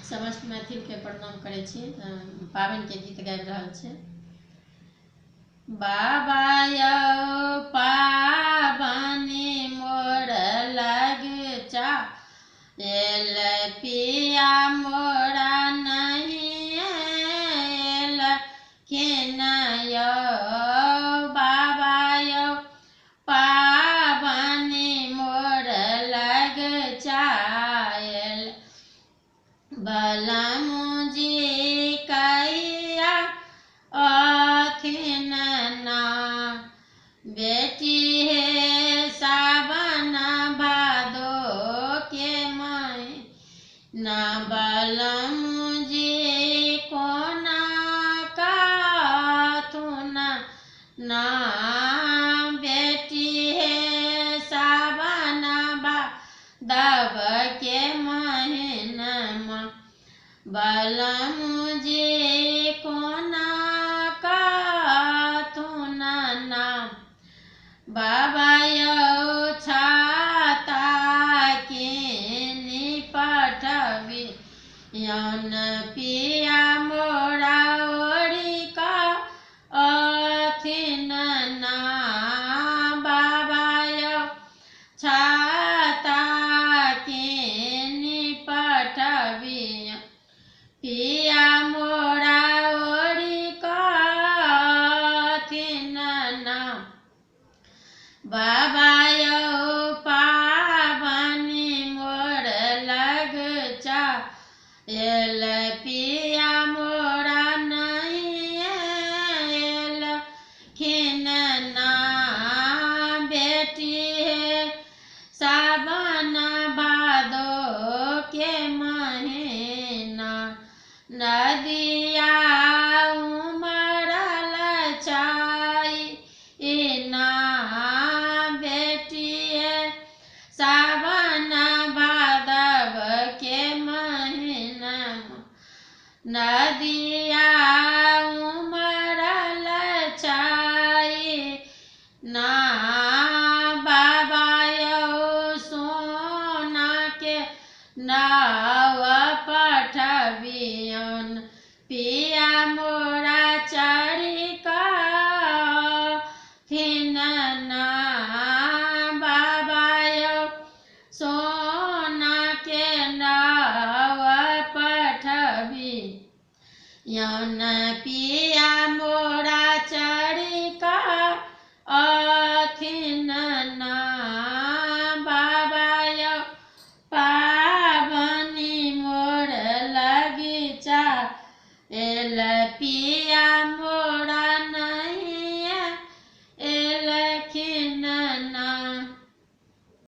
समस्त मैथिल के प्रणाम करे छी। पाबनि के गीत गाबि रहल छै। बाबा यौ पाबनि मोर लग एल पिया मोरा नहीं एल केन यौ बाबा यौ पाबनि मोर लग एल बलमुजी कैया अखिन ना बेटी हे सावन भादो के महीना बलमुजी कोना काथुन ना बेटी हे सावन भादव के महीना बलमुजी कोना काथुन ना बाबा यौ छाता कीनि पठबियन पिया मोरा ओढ़ि अथिन ना बाबा यौ छाता कीनि पठबियन पिया मोरा ओढ़ि अथिन ना बाबा यौ पाबनि मोर लग एल पिया मोरा नहीं एल खिन ना बेटी हे सावन भादो के महीना नदिया उमड़ल छाई ना बेटी हे सावन भादव के महीना नदिया उमड़ल छाई ना बाबा यौ सोना के नाव पठबियन पिया मोरा चढ़ि कथिन ना बाबा यौ सोना के नाव पठबियन पिया मोरा चढ़ि कथिन ना बाबा यौ पाबनि मोर लग एल पिया मोरा